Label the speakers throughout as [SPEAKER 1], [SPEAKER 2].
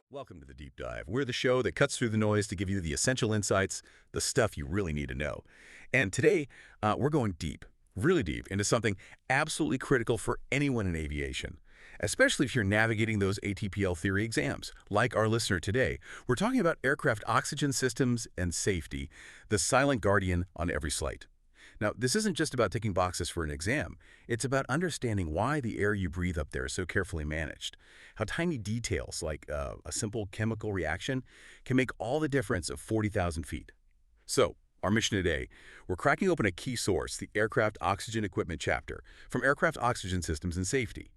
[SPEAKER 1] Welcome to the Deep Dive. We're the show that cuts through the noise to give you the essential insights, the stuff you really need to know. And today, we're going deep, really deep, into something absolutely critical for anyone in aviation, especially if you're navigating those ATPL theory exams, like our listener today. We're talking about aircraft oxygen systems and safety, the silent guardian on every flight. Now, this isn't just about ticking boxes for an exam. It's about understanding why the air you breathe up there is so carefully managed, how tiny details like a simple chemical reaction can make all the difference of 40,000 feet. So, our mission today, we're cracking open a key source, the Aircraft Oxygen Equipment chapter, from Aircraft Oxygen Systems and Safety.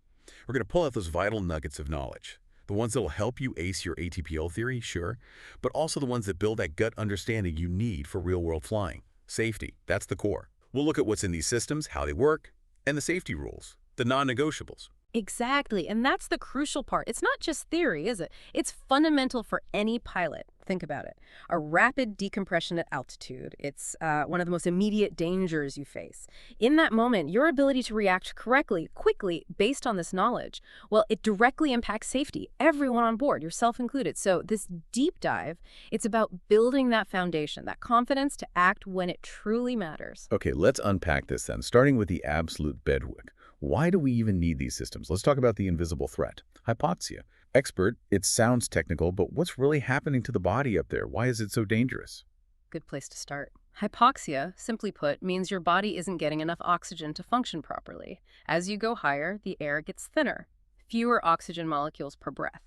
[SPEAKER 1] We're going to pull out those vital nuggets of knowledge, the ones that will help you ace your ATPL theory, sure, but also the ones that build that gut understanding you need for real-world flying. Safety, that's the core. We'll look at what's in these systems, how they work, and the safety rules, the non-negotiables.
[SPEAKER 2] Exactly, and that's the crucial part. It's not just theory, is it? It's fundamental for any pilot. Think about it. A rapid decompression at altitude. It's one of the most immediate dangers you face. In that moment, your ability to react correctly, quickly, based on this knowledge, well, it directly impacts safety, everyone on board, yourself included. So this deep dive, it's about building that foundation, that confidence to act when it truly matters.
[SPEAKER 1] Okay, let's unpack this then, starting with the absolute bedrock. Why do we even need these systems? Let's talk about the invisible threat, hypoxia. Expert, it sounds technical, but what's really happening to the body up there? Why is it so dangerous?
[SPEAKER 2] Good place to start. Hypoxia, simply put, means your body isn't getting enough oxygen to function properly. As you go higher, the air gets thinner, fewer oxygen molecules per breath.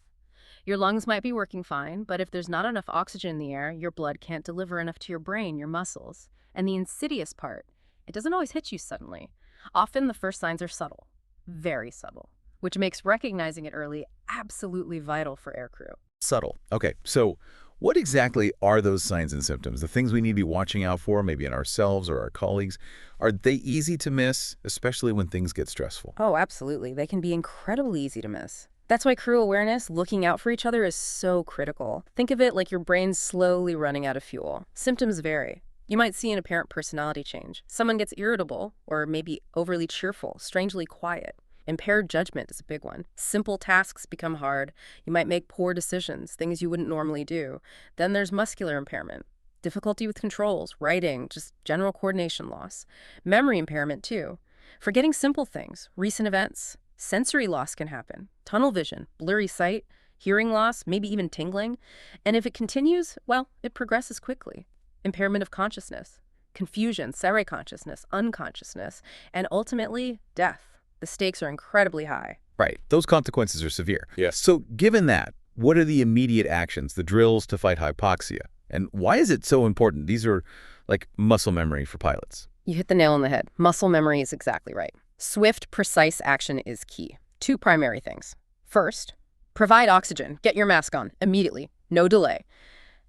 [SPEAKER 2] Your lungs might be working fine, but if there's not enough oxygen in the air, your blood can't deliver enough to your brain, your muscles. And the insidious part, it doesn't always hit you suddenly. Often the first signs are subtle, very subtle, which makes recognizing it early absolutely vital for aircrew.
[SPEAKER 1] Subtle. Okay, so what exactly are those signs and symptoms, the things we need to be watching out for, maybe in ourselves or our colleagues? Are they easy to miss, especially when things get stressful?
[SPEAKER 2] Oh, absolutely. They can be incredibly easy to miss. That's why crew awareness, looking out for each other, is so critical. Think of it like your brain's slowly running out of fuel. Symptoms vary. You might see an apparent personality change. Someone gets irritable or maybe overly cheerful, strangely quiet. Impaired judgment is a big one. Simple tasks become hard. You might make poor decisions, things you wouldn't normally do. Then there's muscular impairment, difficulty with controls, writing, just general coordination loss. Memory impairment too. Forgetting simple things, recent events. Sensory loss can happen. Tunnel vision, blurry sight, hearing loss, maybe even tingling. And if it continues, well, it progresses quickly. Impairment of consciousness, confusion, semi-consciousness, unconsciousness, and ultimately, death. The stakes are incredibly high.
[SPEAKER 1] Right. Those consequences are severe.
[SPEAKER 3] Yes.
[SPEAKER 1] So given that, what are the immediate actions, the drills to fight hypoxia? And why is it so important? These are like muscle memory for pilots.
[SPEAKER 2] You hit the nail on the head. Muscle memory is exactly right. Swift, precise action is key. Two primary things. First, provide oxygen. Get your mask on immediately. No delay.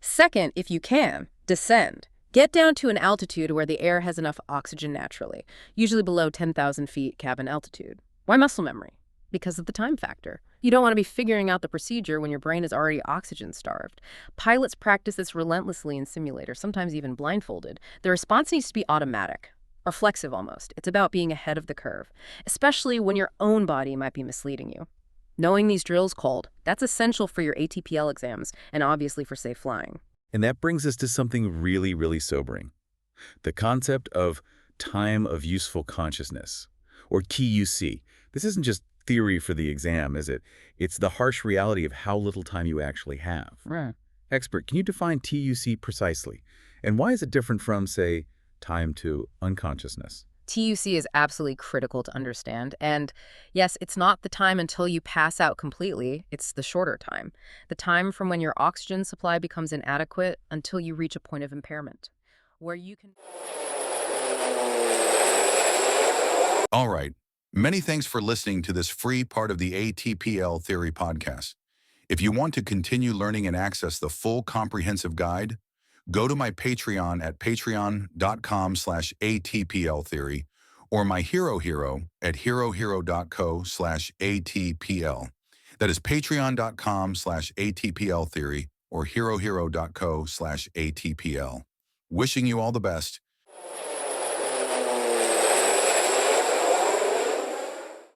[SPEAKER 2] Second, if you can, descend. Get down to an altitude where the air has enough oxygen naturally, usually below 10,000 feet cabin altitude. Why muscle memory? Because of the time factor. You don't want to be figuring out the procedure when your brain is already oxygen starved. Pilots practice this relentlessly in simulators, sometimes even blindfolded. The response needs to be automatic, reflexive almost. It's about being ahead of the curve, especially when your own body might be misleading you. Knowing these drills cold, that's essential for your ATPL exams and obviously for safe flying.
[SPEAKER 1] And that brings us to something really, really sobering. The concept of time of useful consciousness, or TUC. This isn't just theory for the exam, is it? It's the harsh reality of how little time you actually have.
[SPEAKER 2] Right.
[SPEAKER 1] Expert, can you define TUC precisely? And why is it different from, say, time to unconsciousness?
[SPEAKER 2] TUC is absolutely critical to understand. And yes, it's not the time until you pass out completely. It's the shorter time. The time from when your oxygen supply becomes inadequate until you reach a point of impairment, where you can...
[SPEAKER 4] All right. Many thanks for listening to this free part of the ATPL Theory podcast. If you want to continue learning and access the full comprehensive guide, go to my Patreon at patreon.com/ATPLtheory or my Hero at herohero.co/ATPL. That is patreon.com/ATPLtheory or herohero.co/ATPL. Wishing you all the best.